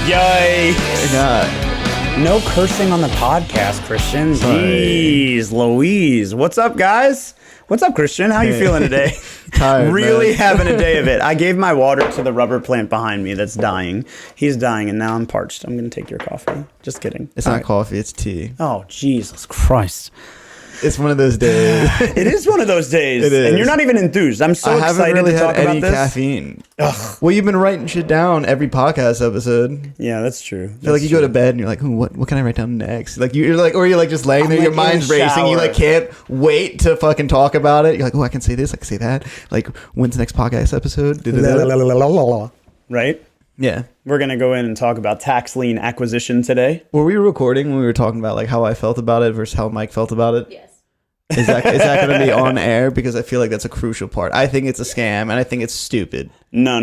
Yay! Yeah. No cursing on the podcast, Christian. Jeez, Louise. What's up, guys? What's up, Christian? How you feeling today? Tired, really man. having a day of it. I gave my water to the rubber plant behind me that's dying. He's dying, and now I'm parched. I'm going to take your coffee. Just kidding. It's not coffee, it's tea. Oh, Jesus Christ. It's one of those days. It is one of those days. It is. And you're not even enthused. I'm so excited to talk about this. Caffeine. Ugh. Well, you've been writing shit down every podcast episode. Yeah, that's true. I feel like you go to bed and you're like, what can I write down next? Like you're like, or you're like just laying there, your mind's racing. You like can't wait to fucking talk about it. You're like, oh, I can say this, I can say that. Like, when's the next podcast episode? Right? Yeah. We're going to go in and talk about tax lien acquisition today. Were we recording when we were talking about like how I felt about it versus how Mike felt about it? Yes. Is that going to be on air? Because I feel like that's a crucial part. I think it's a scam and I think it's stupid. No.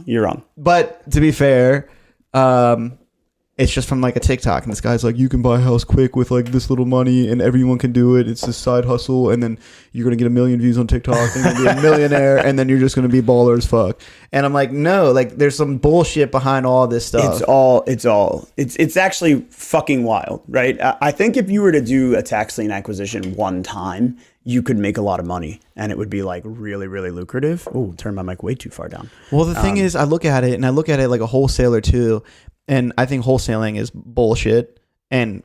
You're wrong. But to be fair, it's just from like a TikTok, and this guy's like, you can buy a house quick with like this little money and everyone can do it. It's this side hustle, and then you're going to get 1 million views on TikTok and you're going to be a millionaire, and then you're just going to be baller as fuck. And I'm like, no, like there's some bullshit behind all this stuff. It's actually fucking wild, right? I think if you were to do a tax lien acquisition one time, you could make a lot of money and it would be like really, really lucrative. Oh, turn my mic way too far down. Well, the thing is, I look at it like a wholesaler too. And I think wholesaling is bullshit and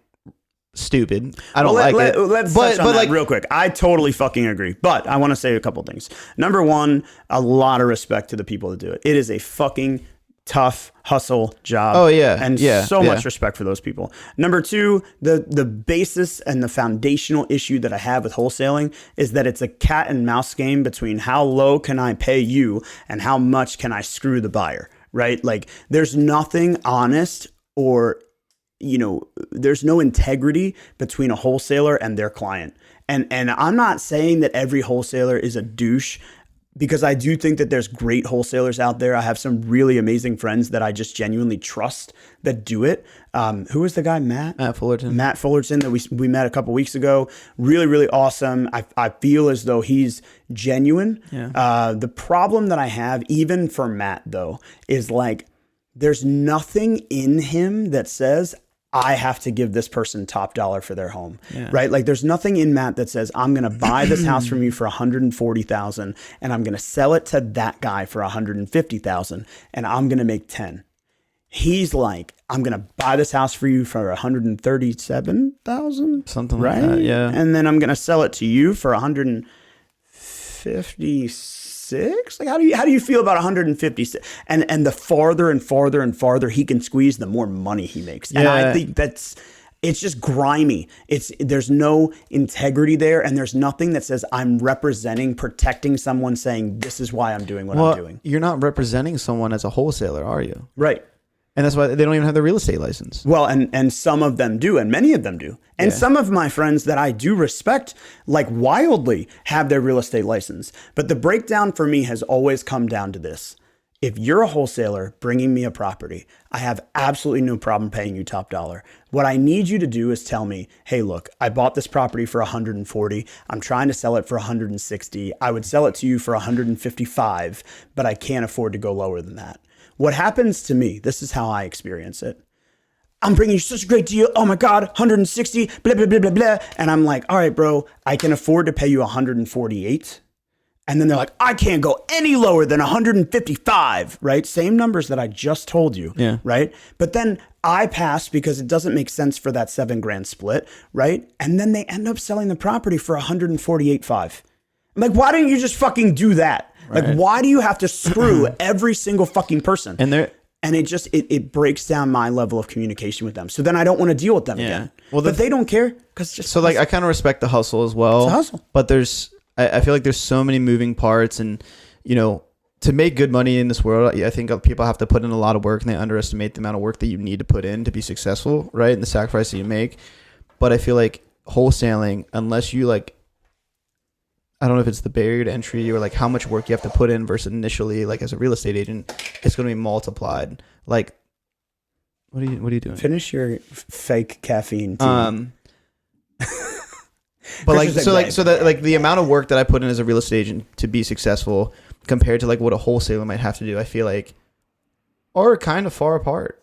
stupid. I don't like it. Let's touch on that real quick. I totally fucking agree. But I want to say a couple things. Number one, a lot of respect to the people that do it. It is a fucking tough hustle job. Oh, yeah. And so much respect for those people. Number two, the basis and the foundational issue that I have with wholesaling is that it's a cat and mouse game between how low can I pay you and how much can I screw the buyer. Right? Like there's nothing honest or, there's no integrity between a wholesaler and their client. And I'm not saying that every wholesaler is a douche, because I do think that there's great wholesalers out there. I have some really amazing friends that I just genuinely trust that do it. Who was the guy? Matt Fullerton that we met a couple weeks ago. Really, really awesome. I feel as though he's genuine. Yeah. The problem that I have, even for Matt though, is like there's nothing in him that says I have to give this person top dollar for their home, right? Like there's nothing in Matt that says I'm going to buy this house from you for $140,000 and I'm going to sell it to that guy for $150,000 and I'm going to make 10. He's like, I'm going to buy this house for you for $137,000, something right? Like that, yeah. And then I'm going to sell it to you for $156. Like how do you feel about 156? And the farther and farther and farther he can squeeze, the more money he makes. And I think it's just grimy. There's no integrity there, and there's nothing that says I'm protecting someone, saying this is why I'm doing what I'm doing. You're not representing someone as a wholesaler, are you? Right. And that's why they don't even have their real estate license. Well, and some of them do, and many of them do. And some of my friends that I do respect, like wildly, have their real estate license. But the breakdown for me has always come down to this. If you're a wholesaler bringing me a property, I have absolutely no problem paying you top dollar. What I need you to do is tell me, hey, look, I bought this property for 140. I'm trying to sell it for 160. I would sell it to you for 155, but I can't afford to go lower than that. What happens to me, this is how I experience it. I'm bringing you such a great deal. Oh my God, 160, blah, blah, blah, blah, blah. And I'm like, all right, bro, I can afford to pay you 148. And then they're like, I can't go any lower than 155, right? Same numbers that I just told you, right? But then I pass because it doesn't make sense for that $7,000 split, right? And then they end up selling the property for 148.5. I'm like, why didn't you just fucking do that? Right. Like, why do you have to screw every single fucking person? And it breaks down my level of communication with them. So then I don't want to deal with them again. Well, but they don't care because just so like I kind of respect the hustle as well. It's a hustle, but I feel like there's so many moving parts, and to make good money in this world, I think people have to put in a lot of work, and they underestimate the amount of work that you need to put in to be successful, right? And the sacrifice that you make. But I feel like wholesaling, unless you like, I don't know if it's the barrier to entry or like how much work you have to put in versus initially, like as a real estate agent, it's going to be multiplied. Like, what are you doing? Finish your fake caffeine tea. But like, so that the amount of work that I put in as a real estate agent to be successful compared to like what a wholesaler might have to do, I feel like are kind of far apart.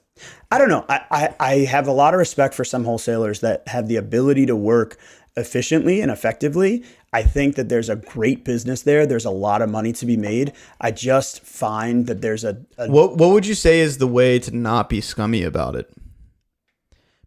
I don't know. I have a lot of respect for some wholesalers that have the ability to work efficiently and effectively. I think that there's a great business there. There's a lot of money to be made. I just find that there's a What would you say is the way to not be scummy about it?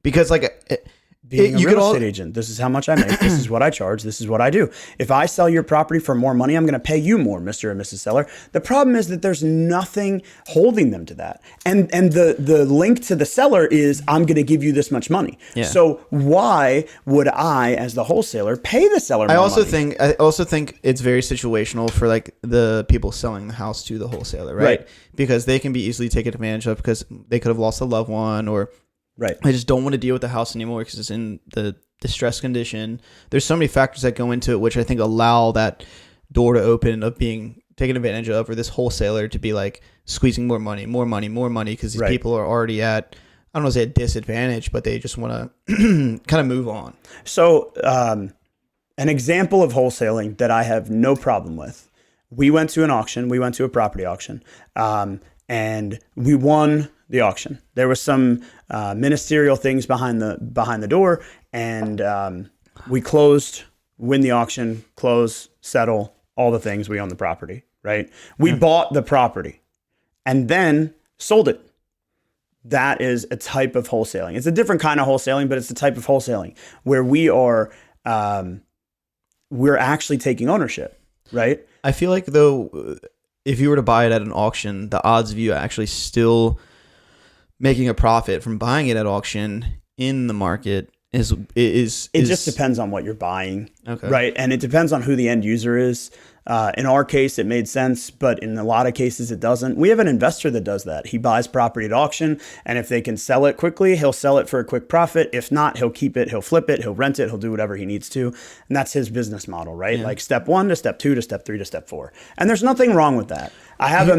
Because like being a real estate agent. This is how much I make. This is what I charge. This is what I do. If I sell your property for more money, I'm going to pay you more, Mr. and Mrs. Seller. The problem is that there's nothing holding them to that. And the link to the seller is I'm going to give you this much money. Yeah. So why would I, as the wholesaler, pay the seller more money? I also think it's very situational for like the people selling the house to the wholesaler, right? Because they can be easily taken advantage of because they could have lost a loved one, or right. I just don't want to deal with the house anymore because it's in the distress condition. There's so many factors that go into it, which I think allow that door to open of being taken advantage of, or this wholesaler to be like squeezing more money, because these people are already at, I don't want to say a disadvantage, but they just want to kind of move on. So an example of wholesaling that I have no problem with. We went to an auction. We went to a property auction, and we won the auction. There was some ministerial things behind the door, and we closed, win the auction, close, settle, all the things. We own the property, right? We bought the property and then sold it. That is a type of wholesaling. It's a different kind of wholesaling, but it's a type of wholesaling where we are we're actually taking ownership, right? I feel like though, if you were to buy it at an auction, the odds of you actually still making a profit from buying it at auction in the market is just depends on what you're buying, okay, right? And it depends on who the end user is. In our case, it made sense, but in a lot of cases, it doesn't. We have an investor that does that. He buys property at auction, and if they can sell it quickly, he'll sell it for a quick profit. If not, he'll keep it, he'll flip it, he'll rent it, he'll do whatever he needs to, and that's his business model, right? Like step 1 to step 2 to step 3 to step 4, and there's nothing wrong with that. I have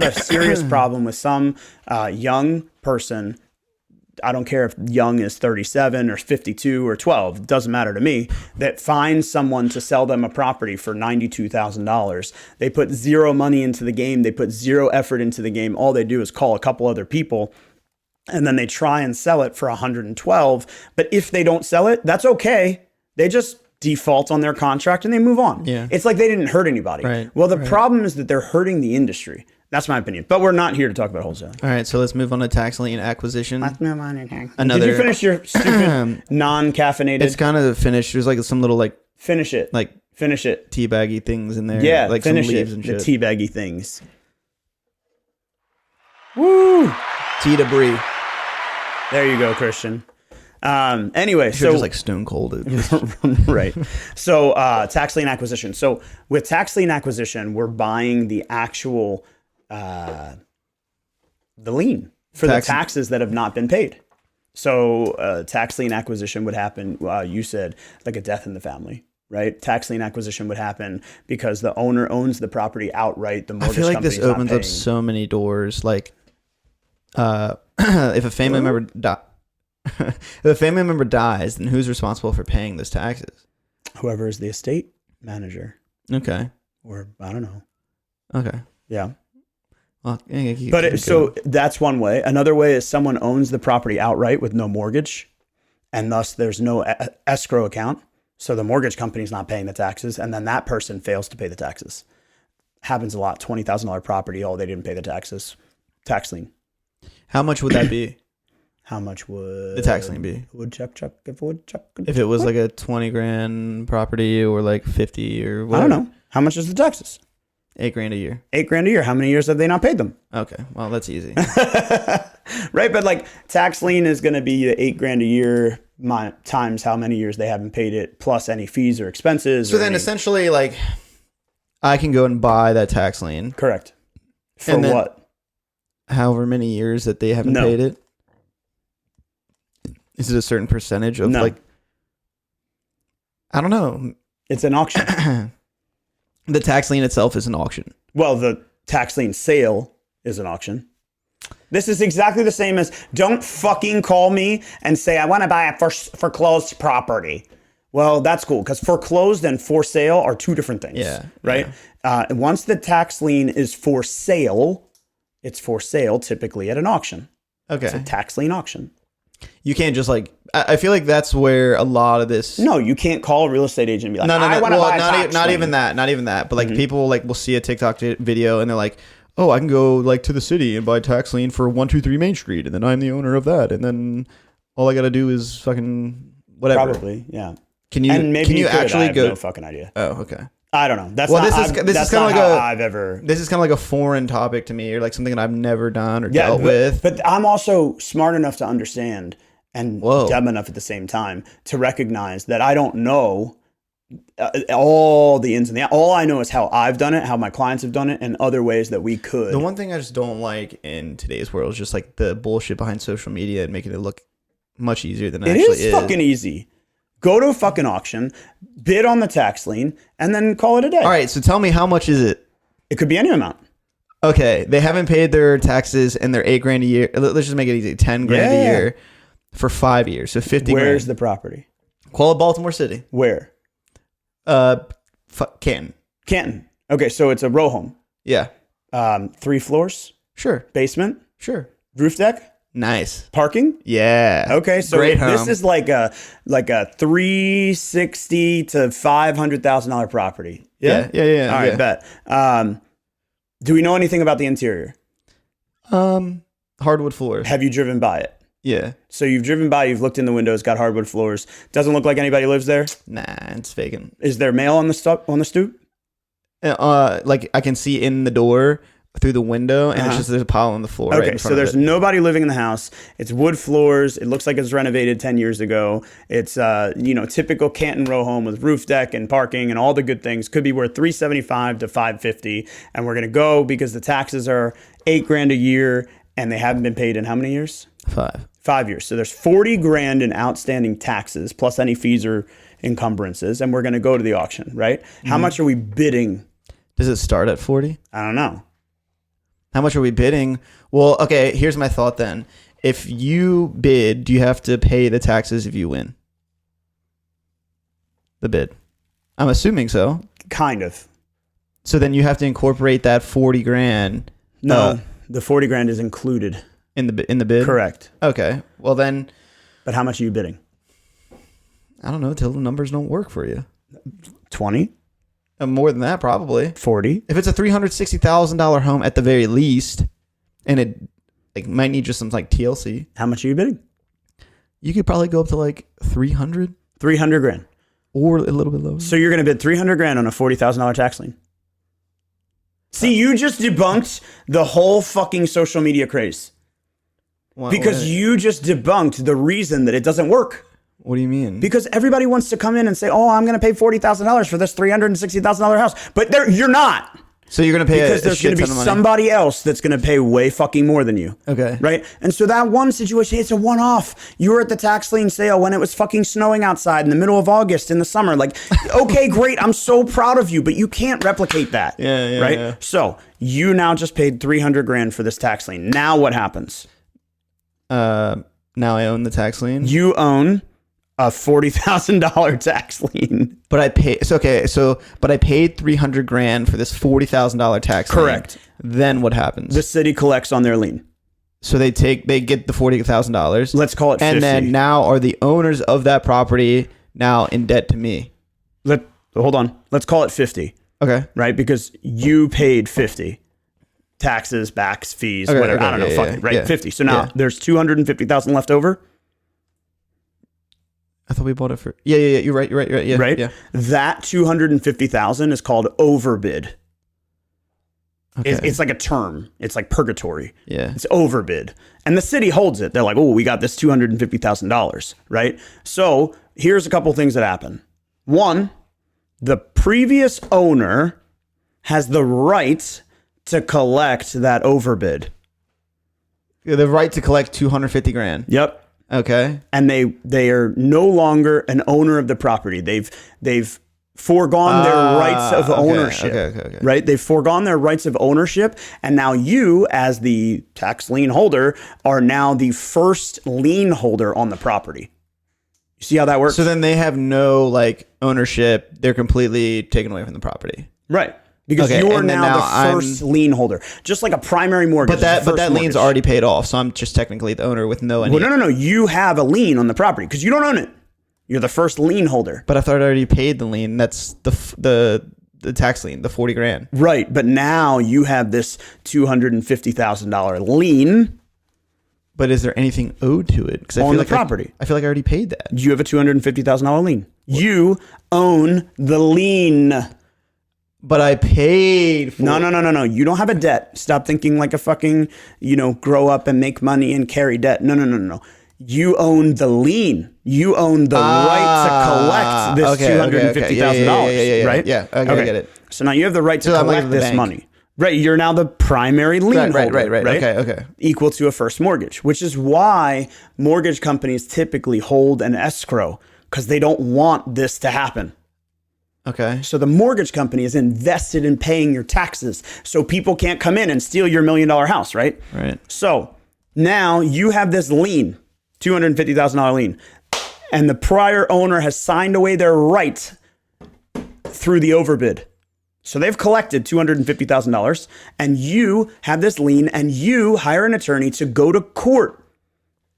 a serious problem with some young person. I don't care if young is 37 or 52 or 12, it doesn't matter to me, that finds someone to sell them a property for $92,000. They put zero money into the game. They put zero effort into the game. All they do is call a couple other people, and then they try and sell it for 112. But if they don't sell it, that's okay. They just default on their contract and they move on. Yeah. It's like they didn't hurt anybody. Right. Well, the problem is that they're hurting the industry. That's my opinion. But we're not here to talk about wholesaling. All right, so let's move on to tax lien acquisition. Let's move on to tax. Did you finish your stupid non-caffeinated? It's kind of finished. There's like some little like finish it. teabaggy things in there. Yeah, like finish some leaves it. and shit. The teabaggy things. Woo! Tea to brie. There you go, Christian. Anyway, so just like stone cold. right. So tax lien acquisition. So with tax lien acquisition, we're buying the actual the lien for the taxes that have not been paid. So tax lien acquisition would happen. You said like a death in the family, right? Tax lien acquisition would happen because the owner owns the property outright. The mortgage I feel like this opens up so many doors. Like if a family member if a family member dies, then who's responsible for paying those taxes? Whoever is the estate manager. Okay. Or I don't know. Okay. Yeah. Well, so that's one way. Another way is someone owns the property outright with no mortgage, and thus there's no escrow account. So the mortgage company's not paying the taxes, and then that person fails to pay the taxes. Happens a lot. $20,000 property. Oh, they didn't pay the taxes. Tax lien. How much would that be? How much would the tax lien be? If it was like a 20 grand property or like 50 or whatever. I don't know. How much is the taxes? $8,000 a year. $8,000 a year. How many years have they not paid them? Okay. Well, that's easy. Right. But like tax lien is going to be the $8,000 a year times how many years they haven't paid it plus any fees or expenses. So then essentially like I can go and buy that tax lien. Correct. For what? However many years that they haven't paid it. Is it a certain percentage of like? I don't know. It's an auction. The tax lien itself is an auction. Well, the tax lien sale is an auction. This is exactly the same as don't fucking call me and say I want to buy a foreclosed property. Well, that's cool because foreclosed and for sale are two different things. Yeah. Right. Yeah. Once the tax lien is for sale, it's for sale typically at an auction. Okay. It's a tax lien auction. You can't just like. I feel like that's where a lot of this. No, you can't call a real estate agent and be like, No. I want to buy a tax not lien. even that. Not even that. But like people like will see a TikTok video and they're like, oh, I can go like to the city and buy tax lien for 123 Main Street, and then I'm the owner of that, and then all I got to do is fucking whatever. Probably, yeah. Can you? And maybe can you could. actually I have go? no fucking idea. Oh, okay. I don't know. That's Well, not, this is kind of like I've ever. This is kind of like a foreign topic to me, or like something that I've never done or dealt with. But I'm also smart enough to understand and dumb enough at the same time to recognize that I don't know all the ins and the outs. All I know is how I've done it, how my clients have done it, and other ways that we could. The one thing I just don't like in today's world is just like the bullshit behind social media and making it look much easier than it actually is. It is fucking easy. Go to a fucking auction, bid on the tax lien, and then call it a day. All right, so tell me, how much is it? It could be any amount. Okay, they haven't paid their taxes and they're $8,000 a year. Let's just make it easy, $10,000 a year for 5 years, so $50,000. Where's the property? Call it Baltimore City. Where? Canton. Canton. Okay, so it's a row home. Yeah. 3 floors. Sure. Basement. Sure. Roof deck. Nice. Parking. Yeah. Okay, so Great this home. is like a $360,000 to $500,000 property. Yeah. All right, bet. Do we know anything about the interior? Hardwood floors. Have you driven by it? Yeah. So you've driven by, you've looked in the windows, got hardwood floors. Doesn't look like anybody lives there. Nah, it's vacant. Is there mail on the stoop? Like I can see in the door through the window, and it's just there's a pile on the floor. Okay, right in front so there's of it. nobody living in the house. It's wood floors. It looks like it's renovated 10 years ago. It's typical Canton row home with roof deck and parking and all the good things. Could be worth $375,000 to $550,000, and we're gonna go because the taxes are $8,000 a year, and they haven't been paid in how many years? 5 years. So there's $40,000 in outstanding taxes plus any fees or encumbrances, and we're gonna go to the auction, right? How much are we bidding? Does it start at 40? I don't know. How much are we bidding? Well, okay, here's my thought then. If you bid, do you have to pay the taxes if you win? The bid. I'm assuming so. Kind of. So then you have to incorporate that $40,000. No, the $40,000 is included. In the bid? Correct. Okay. Well then. But how much are you bidding? I don't know, till the numbers don't work for you. 20? More than that, probably. 40? If it's a $360,000 home at the very least, and it like might need just some like TLC, How much are you bidding? you could probably go up to like 300 $300,000. or a little bit lower. So you're going to bid $300,000 on a $40,000 tax lien. See, you just debunked the whole fucking social media craze. Because you just debunked the reason that it doesn't work. What do you mean? Because everybody wants to come in and say, "Oh, I'm going to pay $40,000 for this $360,000 house," but you're not. So you're going to pay because there's going to be somebody else that's going to pay way fucking more than you. Okay. Right? And so that one situation, it's a one-off. You were at the tax lien sale when it was fucking snowing outside in the middle of August in the summer. Like, okay, great. I'm so proud of you, but you can't replicate that. Yeah. Right? Yeah. So you now just paid $300,000 for this tax lien. Now what happens? Now I own the tax lien. You own a $40,000 tax lien. But I pay. But I paid $300,000 for this $40,000 tax lien. Correct. Then what happens? The city collects on their lien. So they get the $40,000. Let's call it 50. And then now are the owners of that property now in debt to me? Hold on. Let's call it 50. Okay. Right? Because you paid 50. Taxes, backs, fees, whatever. I don't know. Fuck it. Right? Yeah. 50. So now there's 250,000 left over. I thought we bought it for. Yeah. You're right. Yeah. Right? Yeah. That 250,000 is called overbid. Okay. It's like a term. It's like purgatory. Yeah. It's overbid. And the city holds it. They're like, "Oh, we got this $250,000, right?" So here's a couple things that happen. One, the previous owner has the right to collect that overbid. The right to collect $250,000. Yep. Okay. And they are no longer an owner of the property. They've foregone their rights of ownership. Okay. Right? They've foregone their rights of ownership, and now you, as the tax lien holder, are now the first lien holder on the property. You see how that works? So then they have no like ownership. They're completely taken away from the property. Right. Because Okay, you are and then now now the first lien holder, just like a primary mortgage. But that lien's mortgage. already paid off, so I'm just technically the owner with no any. Well, no. You have a lien on the property because you don't own it. You're the first lien holder. But I thought I already paid the lien. That's the tax lien, the $40,000. Right, but now you have this $250,000 lien. But is there anything owed to it? Because On the property. I feel like I already paid that. You have a $250,000 lien. You own the lien. But I paid for No. You don't have a debt. Stop thinking like a fucking, grow up and make money and carry debt. No. You own the lien. You own the right to collect this $250,000. Right? Yeah. Okay, I get it. So now you have the right to So I'm like collect the this bank. money. Right. You're now the primary lien holder. Right. Okay. Equal to a first mortgage, which is why mortgage companies typically hold an escrow because they don't want this to happen. Okay. So the mortgage company is invested in paying your taxes so people can't come in and steal your $1 million house, right? Right. So now you have this lien, $250,000 lien, and the prior owner has signed away their right through the overbid. So they've collected $250,000 and you have this lien and you hire an attorney to go to court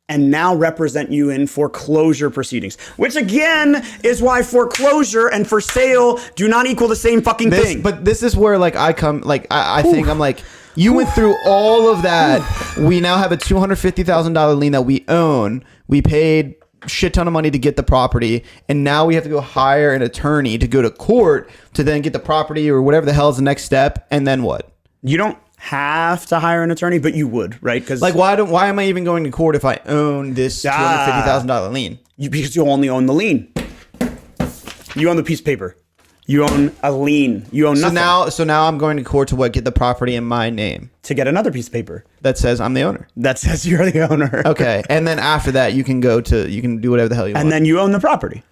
and now represent you in foreclosure proceedings, which again is why foreclosure and for sale do not equal the same fucking thing. But this is where I think I'm like, you went through all of that. We now have a $250,000 lien that we own. We paid shit ton of money to get the property, and now we have to go hire an attorney to go to court to then get the property or whatever the hell is the next step, and then what? You don't have to hire an attorney, but you would, right? Because why am I even going to court if I own this $250,000 lien? Because you only own the lien. You own the piece of paper. You own a lien. You own nothing. So now I'm going to court to get the property in my name to get another piece of paper that says I'm the owner. That says you're the owner. Okay, and then after that, you can do whatever the hell you want. And then you own the property.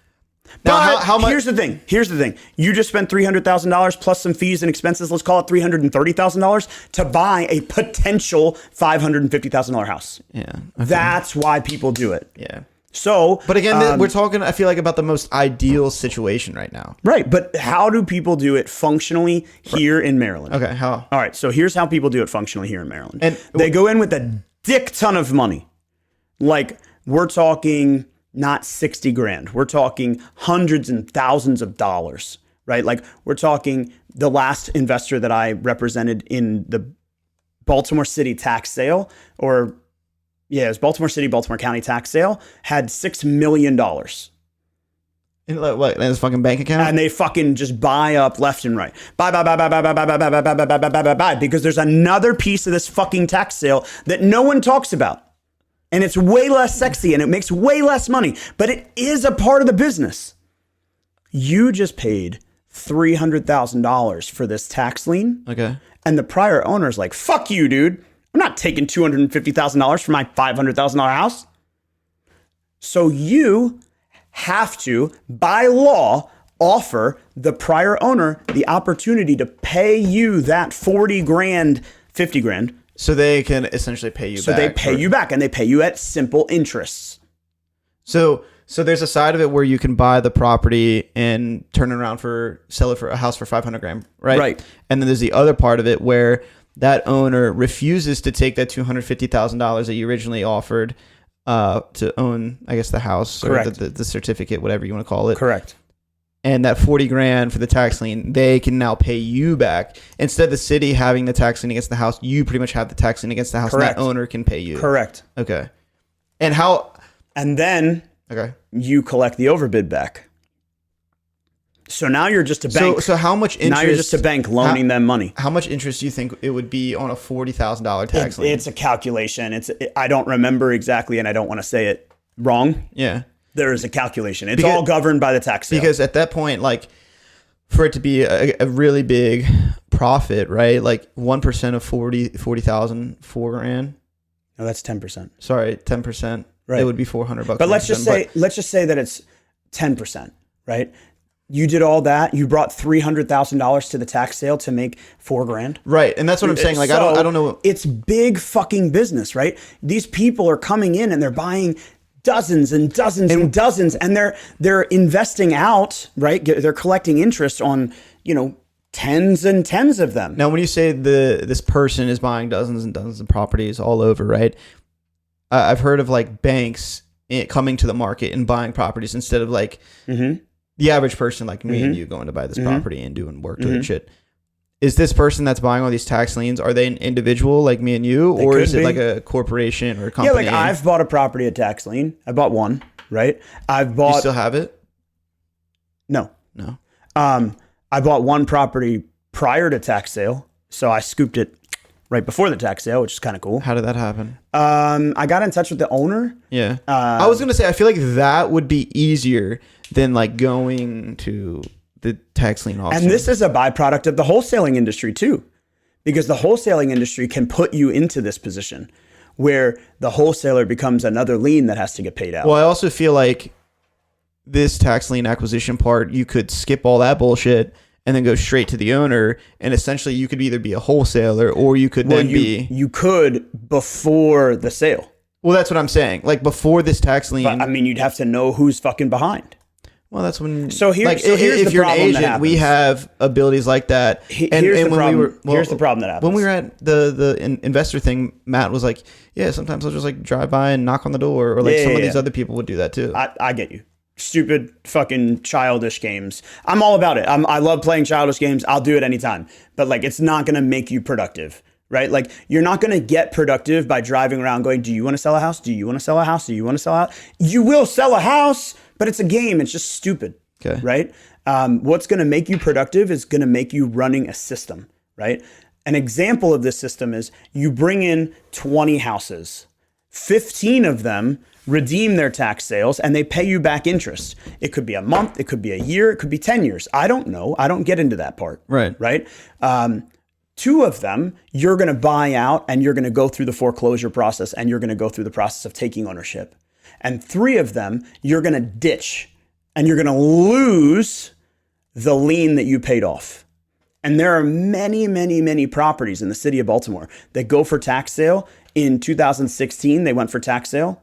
Now, But how much? Here's the thing. You just spent $300,000 plus some fees and expenses. Let's call it $330,000 to buy a potential $550,000 house. Yeah, okay. That's why people do it. Yeah. So, but again, we're talking, I feel like, about the most ideal situation right now. Right. But how do people do it functionally here in Maryland? Okay. How? All right. So here's how people do it functionally here in Maryland. And they go in with a dick ton of money. Like, we're talking not 60 grand. We're talking hundreds and thousands of dollars, right? Like, we're talking the last investor that I represented in the Baltimore City tax sale, it was Baltimore City, Baltimore County tax sale, had $6 million. In what? In his fucking bank account? And they fucking just buy up left and right. Buy, because there's another piece of this fucking tax sale that no one talks about. And it's way less sexy and it makes way less money, but it is a part of the business. You just paid $300,000 for this tax lien. Okay. And the prior owner's like, fuck you, dude. I'm not taking $250,000 for my $500,000 house. So you have to, by law, offer the prior owner the opportunity to pay you that 40 grand, 50 grand. So they can essentially pay you back. So they pay you back and they pay you at simple interests. So there's a side of it where you can buy the property and turn it around sell it for a house for 500 grand, right? Right. And then there's the other part of it where that owner refuses to take that $250,000 that you originally offered to own, I guess, the house. Correct. Or the certificate, whatever you want to call it. Correct. And that 40 grand for the tax lien, they can now pay you back. Instead of the city having the tax lien against the house, you pretty much have the tax lien against the house. Correct. And that owner can pay you. Correct. Okay. And how? And then you collect the overbid back. So now you're just a bank. So how much interest? Now you're just a bank loaning them money. How much interest do you think it would be on a $40,000 tax lien? It's a calculation. I don't remember exactly, and I don't want to say it wrong. Yeah. There is a calculation. It's all governed by the tax sale. Because at that point, like, for it to be a really big profit, right? Like 1% of 40,000, $4 grand. No, that's 10%. Sorry, 10%. Right. It would be $400. But let's just say that it's 10%, right? You did all that. You brought $300,000 to the tax sale to make $4 grand. Right, and that's what I'm saying. Like, so I don't know. It's big fucking business, right? These people are coming in and they're buying dozens and dozens and dozens, and they're investing out, right? They're collecting interest on, tens and tens of them. Now, when you say this person is buying dozens and dozens of properties all over, right? I've heard of like banks coming to the market and buying properties instead of like the average person like me and you going to buy this property and doing work to it and shit. Is this person that's buying all these tax liens, are they an individual like me and you, or is it like a corporation or a company? Yeah, like I've bought a property at tax lien. I bought one, right? You still have it? No. I bought one property prior to tax sale, so I scooped it right before the tax sale, which is kind of cool. How did that happen? I got in touch with the owner. Yeah. I was going to say, I feel like that would be easier than like going to the tax lien auction. And this is a byproduct of the wholesaling industry too, because the wholesaling industry can put you into this position where the wholesaler becomes another lien that has to get paid out. Well, I also feel like this tax lien acquisition part, you could skip all that bullshit and then go straight to the owner, and essentially you could either be a wholesaler or you could you could before the sale. Well, that's what I'm saying. Like before this tax lien. But, I mean, you'd have to know who's fucking behind. Well, that's when. So here's if the you're an problem that agent, happens. We have abilities like that. Here's the problem that happens. When we were at the investor thing, Matt was like, "Yeah, sometimes I'll just like drive by and knock on the door, or like some of these other people would do that too." I get you. Stupid fucking childish games. I'm all about it. I love playing childish games. I'll do it anytime. But like, it's not gonna make you productive. Right? Like, you're not going to get productive by driving around going, do you want to sell a house? Do you want to sell a house? Do you want to sell a house? You will sell a house, but it's a game. It's just stupid. Okay. Right? What's going to make you productive is going to make you running a system. Right? An example of this system is you bring in 20 houses. 15 of them redeem their tax sales and they pay you back interest. It could be a month. It could be a year. It could be 10 years. I don't know. I don't get into that part. Right. Right? 2 of them, you're going to buy out and you're going to go through the foreclosure process and you're going to go through the process of taking ownership. And 3 of them, you're going to ditch and you're going to lose the lien that you paid off. And there are many, many, many properties in the city of Baltimore that go for tax sale. In 2016, they went for tax sale.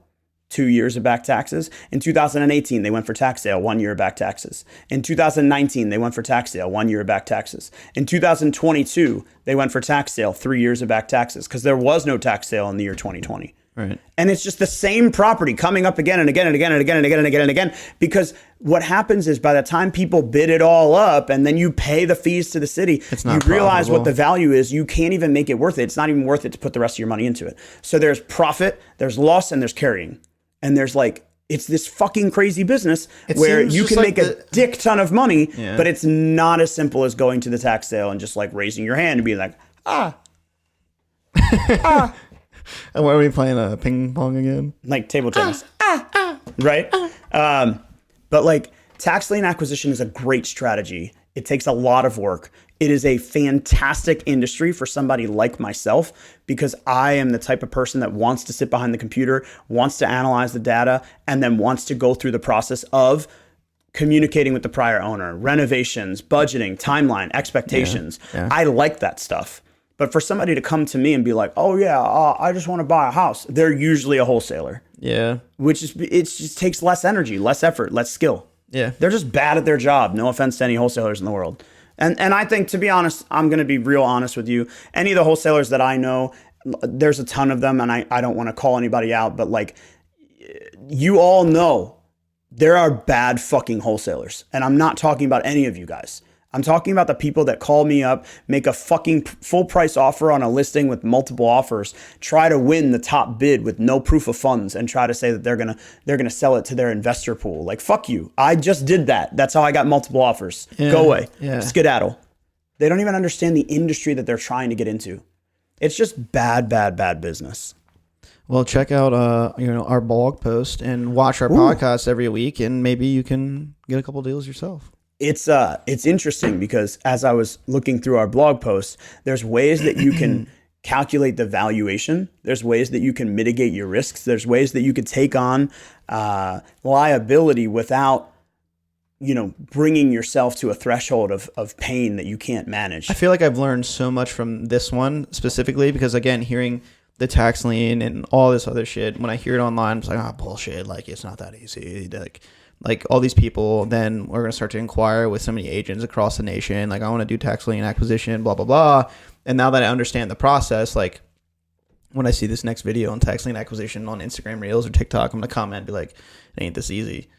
2 years of back taxes. In 2018, they went for tax sale, 1 year of back taxes. In 2019, they went for tax sale, 1 year of back taxes. In 2022, they went for tax sale, 3 years of back taxes, because there was no tax sale in the year 2020. Right. And it's just the same property coming up again and again and again and again and again and again and again. Because what happens is by the time people bid it all up and then you pay the fees to the city, you realize what the value is. You can't even make it worth it. It's not even worth it to put the rest of your money into it. So there's profit, there's loss, and there's carrying. And there's like, it's this fucking crazy business where you can make a dick ton of money, but it's not as simple as going to the tax sale and just like raising your hand and being like, ah. And why are we playing ping pong again? Like table tennis. Right? But like tax lien acquisition is a great strategy. It takes a lot of work. It is a fantastic industry for somebody like myself because I am the type of person that wants to sit behind the computer, wants to analyze the data, and then wants to go through the process of communicating with the prior owner, renovations, budgeting, timeline, expectations. Yeah. I like that stuff. But for somebody to come to me and be like, oh yeah, I just want to buy a house, they're usually a wholesaler. Yeah. Which is, it just takes less energy, less effort, less skill. Yeah. They're just bad at their job. No offense to any wholesalers in the world. And I think, to be honest, I'm going to be real honest with you. Any of the wholesalers that I know, there's a ton of them, and I don't want to call anybody out, but like, you all know there are bad fucking wholesalers. And I'm not talking about any of you guys. I'm talking about the people that call me up, make a fucking full price offer on a listing with multiple offers, try to win the top bid with no proof of funds, and try to say that they're gonna sell it to their investor pool. Like, fuck you. I just did that. That's how I got multiple offers. Yeah, go away. Yeah. Skedaddle. They don't even understand the industry that they're trying to get into. It's just bad business. Well, check out our blog post and watch our podcast every week, and maybe you can get a couple deals yourself. It's interesting because as I was looking through our blog posts, there's ways that you can calculate the valuation. There's ways that you can mitigate your risks. There's ways that you could take on liability without, bringing yourself to a threshold of pain that you can't manage. I feel like I've learned so much from this one specifically because, again, hearing the tax lien and all this other shit, when I hear it online, it's like, bullshit. Like, it's not that easy. Like, like all these people then are going to start to inquire with so many agents across the nation. Like, I want to do tax lien acquisition, blah, blah, blah. And now that I understand the process, like when I see this next video on tax lien acquisition on Instagram Reels or TikTok, I'm going to comment and be like, it ain't this easy.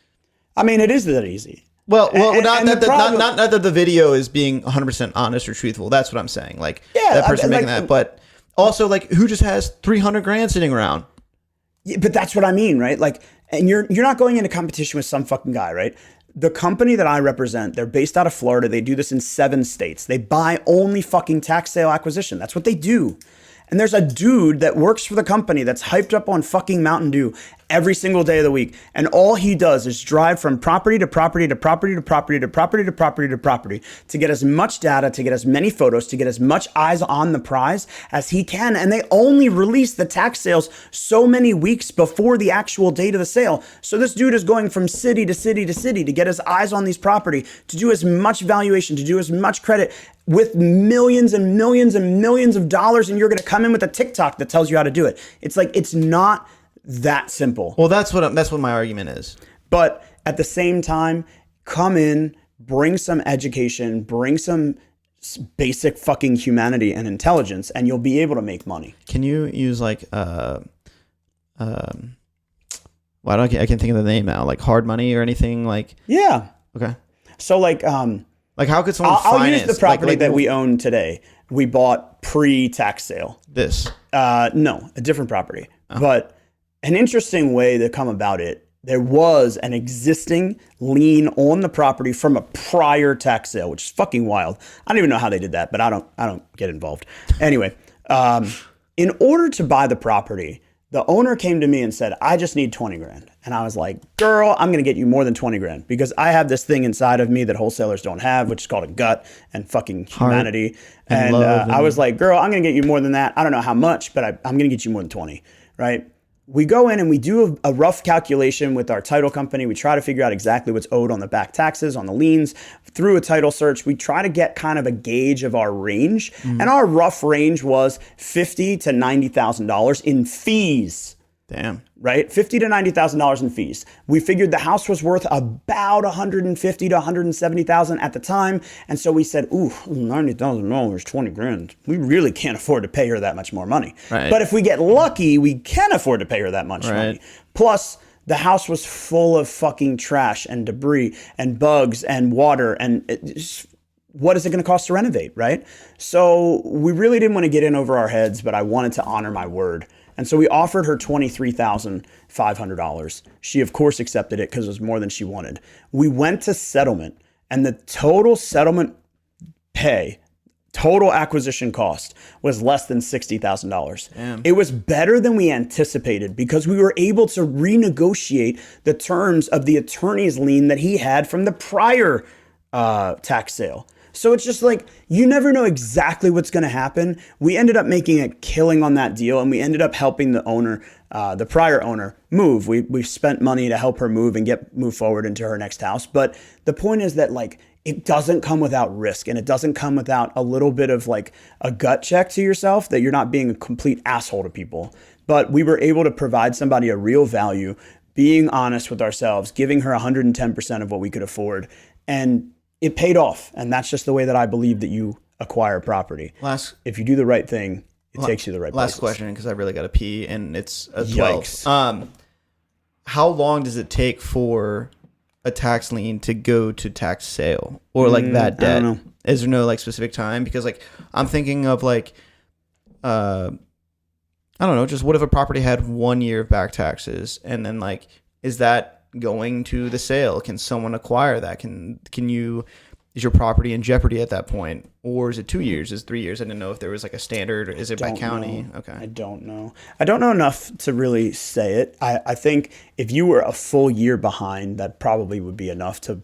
I mean, it is that easy. Not that the video is being 100% honest or truthful. That's what I'm saying. Like, that person making that. But also, like, who just has 300 grand sitting around? Yeah, but that's what I mean, right? Like, and you're not going into competition with some fucking guy, right? The company that I represent, they're based out of Florida. They do this in 7 states. They buy only fucking tax sale acquisition. That's what they do. And there's a dude that works for the company that's hyped up on fucking Mountain Dew every single day of the week. And all he does is drive from property to property to property to property to property to property to property to get as much data, to get as many photos, to get as much eyes on the prize as he can. And they only release the tax sales so many weeks before the actual date of the sale. So this dude is going from city to city to city to get his eyes on these property, to do as much valuation, to do as much credit with millions and millions and millions of dollars. And you're going to come in with a TikTok that tells you how to do it. It's like, it's not that simple. Well, that's what my argument is. But at the same time, come in, bring some education, bring some basic fucking humanity and intelligence, and you'll be able to make money. Can you use like well, I can't think of the name now, like hard money or anything like? Yeah. Okay. So like how could someone I'll use the property that we own today. We bought pre-tax sale. This? No, a different property. Oh. But an interesting way to come about it, there was an existing lien on the property from a prior tax sale, which is fucking wild. I don't even know how they did that, but I don't get involved. Anyway, in order to buy the property, the owner came to me and said, I just need 20 grand. And I was like, girl, I'm going to get you more than 20 grand because I have this thing inside of me that wholesalers don't have, which is called a gut and fucking humanity. And I was like, girl, I'm going to get you more than that. I don't know how much, but I'm going to get you more than 20, right? We go in and we do a rough calculation with our title company. We try to figure out exactly what's owed on the back taxes, on the liens. Through a title search, we try to get kind of a gauge of our range. Mm. And our rough range was $50,000 to $90,000 in fees. Damn. Right? $50,000 to $90,000 in fees. We figured the house was worth about $150,000 to $170,000 at the time. And so we said, ooh, $90,000, 20 grand. We really can't afford to pay her that much more money. Right. But if we get lucky, we can afford to pay her that much money. Plus, the house was full of fucking trash and debris and bugs and water and what is it going to cost to renovate, right? So we really didn't want to get in over our heads, but I wanted to honor my word. And so we offered her $23,500. She, of course, accepted it because it was more than she wanted. We went to settlement, and the total settlement pay, total acquisition cost, was less than $60,000. It was better than we anticipated because we were able to renegotiate the terms of the attorney's lien that he had from the prior tax sale. So it's just like, you never know exactly what's going to happen. We ended up making a killing on that deal, and we ended up helping the owner, the prior owner, move. We spent money to help her move and move forward into her next house. But the point is that, like, it doesn't come without risk, and it doesn't come without a little bit of like a gut check to yourself that you're not being a complete asshole to people. But we were able to provide somebody a real value, being honest with ourselves, giving her 110% of what we could afford, and it paid off. And that's just the way that I believe that you acquire property. If you do the right thing, it takes you the right place. Last question, because I really got to pee, and it's a 12. Yikes. How long does it take for a tax lien to go to tax sale or like that debt? I don't know. Is there no like specific time? Because like I'm thinking of like, I don't know, just what if a property had 1 year of back taxes, and then like, is that going to the sale? Can someone acquire that? Can you, is your property in jeopardy at that point? Or is it 2 years? Is it 3 years? I didn't know if there was like a standard. Is it by county? Okay. I don't know. I don't know enough to really say it. I think if you were a full year behind, that probably would be enough to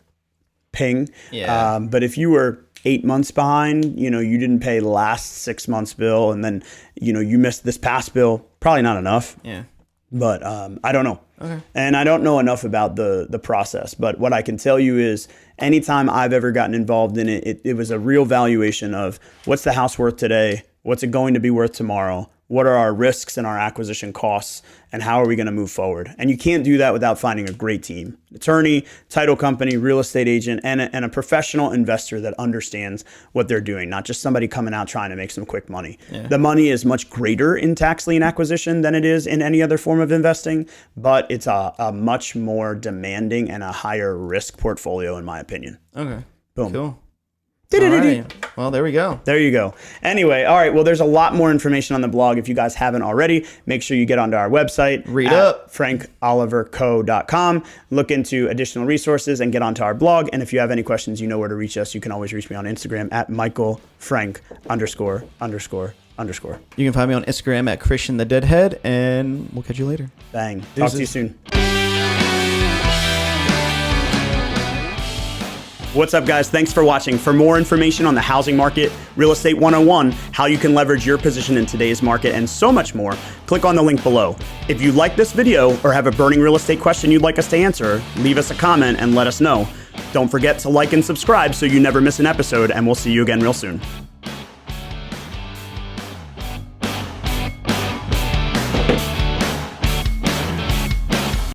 ping. Yeah. But if you were 8 months behind, you didn't pay the last 6 months bill, and then, you missed this past bill, probably not enough. Yeah. But I don't know. Okay. And I don't know enough about the process. But what I can tell you is anytime I've ever gotten involved in it, it was a real valuation of what's the house worth today? What's it going to be worth tomorrow? what are our risks and our acquisition costs, and how are we going to move forward. And you can't do that without finding a great team. Attorney, title company, real estate agent, and a professional investor that understands what they're doing, not just somebody coming out trying to make some quick money. Yeah. The money is much greater in tax lien acquisition than it is in any other form of investing, but it's a much more demanding and a higher risk portfolio, in my opinion. Okay. Boom. Cool. Right. Well, there we go. There you go. Anyway, all right. Well, there's a lot more information on the blog. If you guys haven't already, make sure you get onto our website. Read up. frankoliverco.com. Look into additional resources and get onto our blog. And if you have any questions, you know where to reach us. You can always reach me on Instagram at michaelfrank____. You can find me on Instagram at Christian the Deadhead, and we'll catch you later. Bang. Talk to you soon. What's up, guys? Thanks for watching. For more information on the housing market, Real Estate 101, how you can leverage your position in today's market, and so much more, click on the link below. If you like this video or have a burning real estate question you'd like us to answer, leave us a comment and let us know. Don't forget to like and subscribe so you never miss an episode, and we'll see you again real soon.